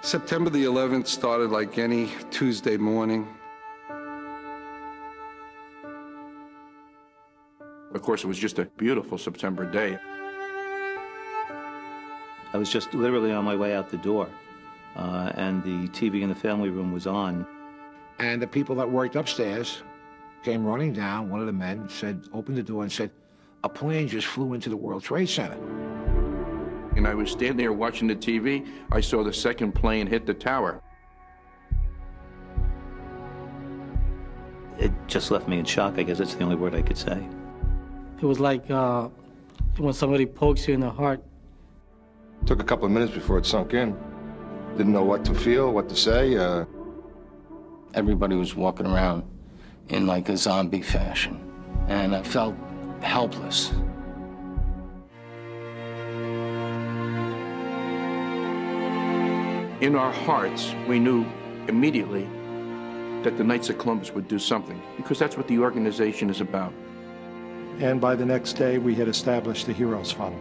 September the 11th started like any Tuesday morning. Of course, it was just a beautiful September day. I was just literally on my way out the door, and the TV in the family room was on. And the people that worked upstairs came running down. One of the men said, opened the door and said, "A plane just flew into the World Trade Center." And I was standing there watching the TV. I saw the second plane hit the tower. It just left me in shock. I guess that's the only word I could say. It was like when somebody pokes you in the heart. Took a couple of minutes before it sunk in. Didn't know what to feel, what to say. Everybody was walking around in like a zombie fashion, and I felt helpless. In our hearts, we knew immediately that the Knights of Columbus would do something, because that's what the organization is about. And by the next day, we had established the Heros Fund.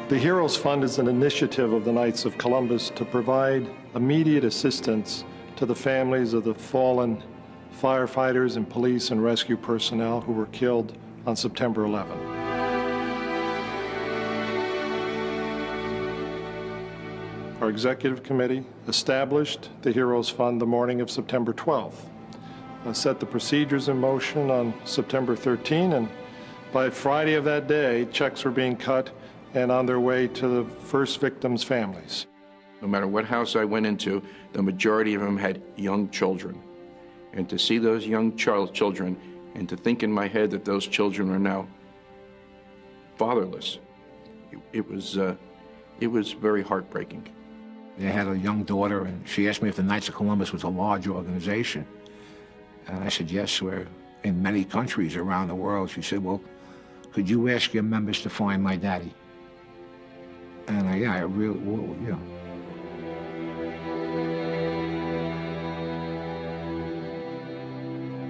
The Heros Fund is an initiative of the Knights of Columbus to provide immediate assistance to the families of the fallen firefighters and police and rescue personnel who were killed on September 11. Our executive committee established the Heros Fund the morning of September 12th, set the procedures in motion on September 13, and by Friday of that day, checks were being cut and on their way to the first victims' families. No matter what house I went into, the majority of them had young children. And to see those young children and to think in my head that those children are now fatherless, it was very heartbreaking. They had a young daughter, and she asked me if the Knights of Columbus was a large organization. And I said, yes, we're in many countries around the world. She said, well, could you ask your members to find my daddy? And I really, you know.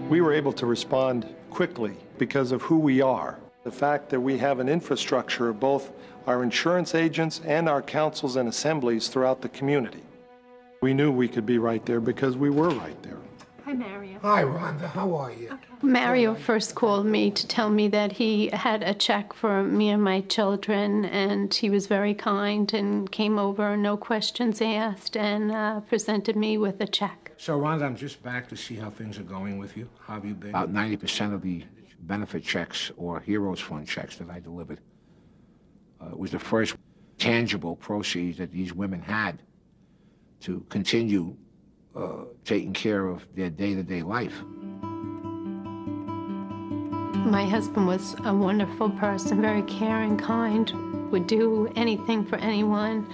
We were able to respond quickly because of who we are. The fact that we have an infrastructure of both our insurance agents and our councils and assemblies throughout the community. We knew we could be right there because we were right there. Hi, Mario. Hi, Rhonda. How are you? Okay. Mario first called me to tell me that he had a check for me and my children, and he was very kind and came over, no questions asked, and presented me with a check. So, Rhonda, I'm just back to see how things are going with you. How have you been? About 90% of the benefit checks or Heros Fund checks that I delivered was the first tangible proceeds that these women had to continue taking care of their day-to-day life. My husband was a wonderful person, very caring, kind, would do anything for anyone.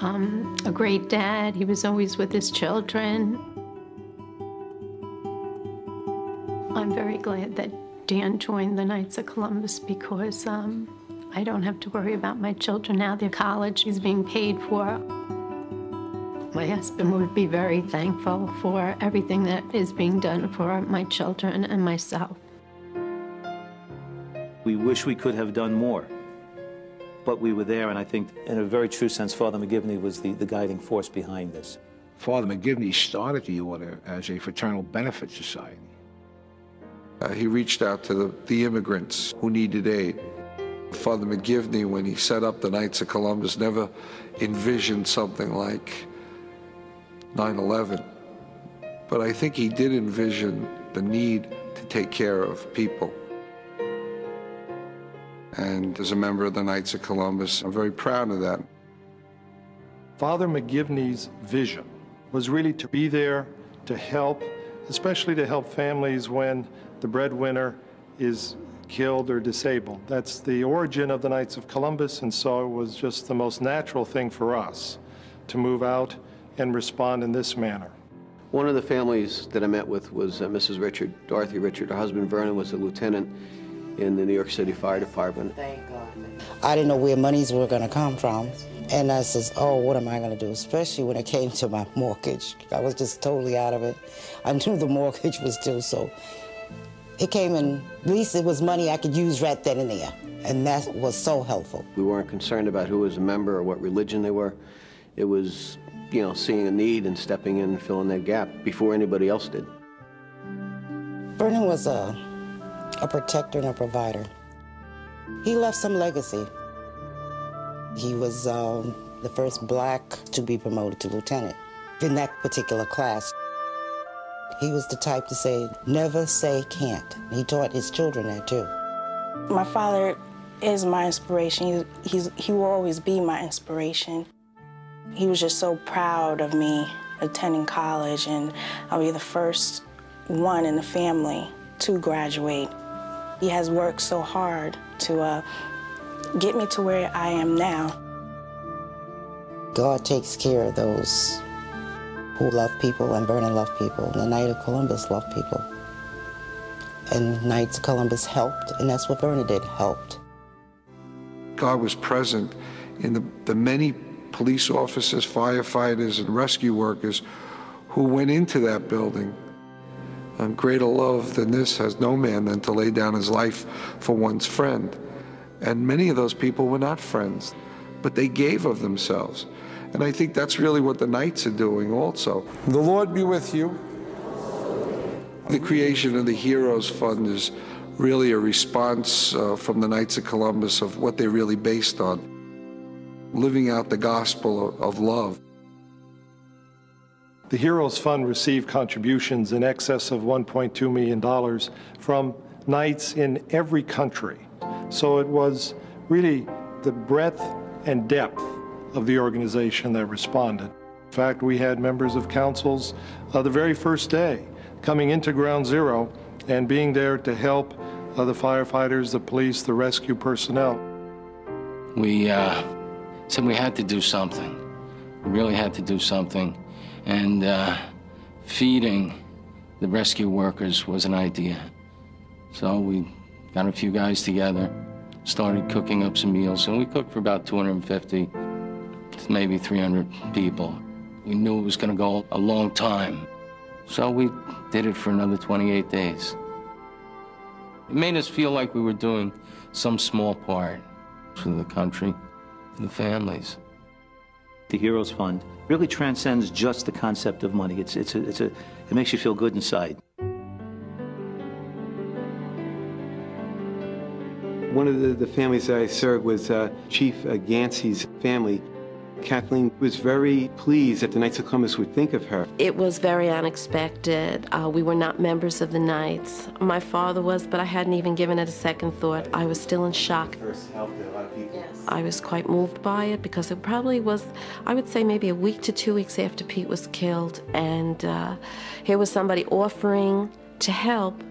A great dad. He was always with his children. I'm very glad that Dan joined the Knights of Columbus because I don't have to worry about my children now. Their college is being paid for. My husband would be very thankful for everything that is being done for my children and myself. We wish we could have done more, but we were there, and I think in a very true sense, Father McGivney was the guiding force behind this. Father McGivney started the order as a fraternal benefit society. He reached out to the immigrants who needed aid. Father McGivney, when he set up the Knights of Columbus, never envisioned something like 9/11. But I think he did envision the need to take care of people. And as a member of the Knights of Columbus, I'm very proud of that. Father McGivney's vision was really to be there to help, especially to help families when the breadwinner is killed or disabled. That's the origin of the Knights of Columbus, and so it was just the most natural thing for us to move out and respond in this manner. One of the families that I met with was Mrs. Richard, Dorothy Richard. Her husband Vernon was a lieutenant in the New York City Fire Department. Thank God. I didn't know where monies were going to come from. And I says, oh, what am I going to do? Especially when it came to my mortgage. I was just totally out of it. I knew the mortgage was due, so it came in, at least it was money I could use right then and there. And that was so helpful. We weren't concerned about who was a member or what religion they were. It was, you know, seeing a need and stepping in and filling that gap before anybody else did. Vernon was a protector and a provider. He left some legacy. He was the first black to be promoted to lieutenant in that particular class. He was the type to say, never say can't. He taught his children that too. My father is my inspiration. He will always be my inspiration. He was just so proud of me attending college, and I'll be the first one in the family to graduate. He has worked so hard to get me to where I am now. God takes care of those who love people, and Vernon loved people, and the Knight of Columbus loved people. And Knights of Columbus helped, and that's what Vernon did, helped. God was present in the many police officers, firefighters, and rescue workers who went into that building. Greater love than this has no man than to lay down his life for one's friend. And many of those people were not friends, but they gave of themselves. And I think that's really what the Knights are doing also. The Lord be with you. The creation of the Heros Fund is really a response from the Knights of Columbus of what they're really based on, living out the gospel of love. The Heros Fund received contributions in excess of $1.2 million from Knights in every country. So it was really the breadth and depth of the organization that responded. In fact, we had members of councils the very first day coming into Ground Zero and being there to help the firefighters, the police, the rescue personnel. We said we had to do something. We really had to do something. And feeding the rescue workers was an idea. So we got a few guys together, started cooking up some meals, and we cooked for about 250 to maybe 300 people. We knew it was going to go a long time, so we did it for another 28 days. It made us feel like we were doing some small part for the country, for the families. The Heroes Fund really transcends just the concept of money. It makes you feel good inside. One of the families that I served was Chief Gansey's family. Kathleen was very pleased that the Knights of Columbus would think of her. It was very unexpected. We were not members of the Knights. My father was, but I hadn't even given it a second thought. I was still in shock. First helped a lot of people. Yes. I was quite moved by it because it probably was, I would say maybe a week to 2 weeks after Pete was killed. And here was somebody offering to help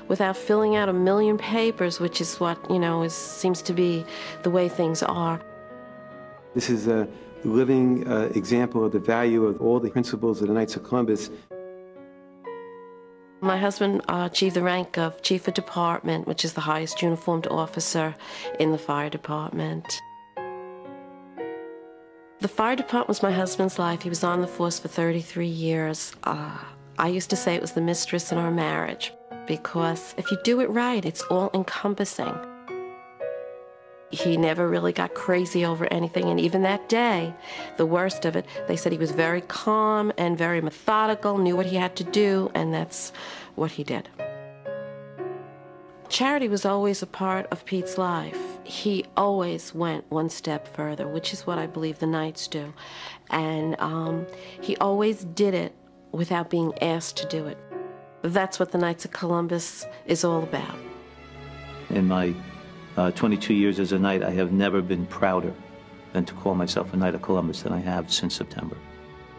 without filling out a million papers, which is what, you know, seems to be the way things are. This is a living example of the value of all the principles of the Knights of Columbus. My husband achieved the rank of Chief of Department, which is the highest uniformed officer in the fire department. The fire department was my husband's life. He was on the force for 33 years. I used to say it was the mistress in our marriage, because if you do it right, it's all-encompassing. He never really got crazy over anything, and even that day, the worst of it, they said he was very calm and very methodical, knew what he had to do, and that's what he did. Charity was always a part of Pete's life. He always went one step further, which is what I believe the Knights do. And he always did it without being asked to do it. That's what the Knights of Columbus is all about. In my 22 years as a Knight, I have never been prouder than to call myself a Knight of Columbus than I have since September.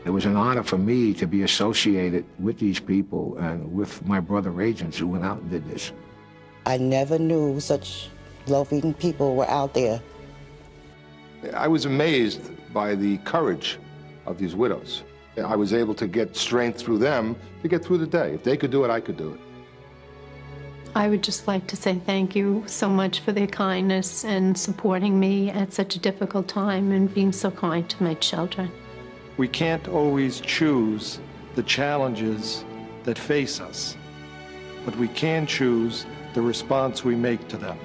It was an honor for me to be associated with these people and with my brother agents who went out and did this. I never knew such loving people were out there. I was amazed by the courage of these widows. I was able to get strength through them to get through the day. If they could do it, I could do it. I would just like to say thank you so much for their kindness and supporting me at such a difficult time and being so kind to my children. We can't always choose the challenges that face us, but we can choose the response we make to them.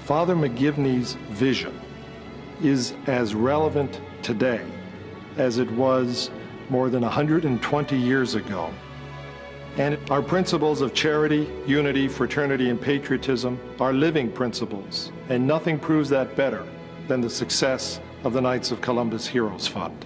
Father McGivney's vision is as relevant today as it was more than 120 years ago. And our principles of charity, unity, fraternity, and patriotism are living principles, and nothing proves that better than the success of the Knights of Columbus Heroes Fund.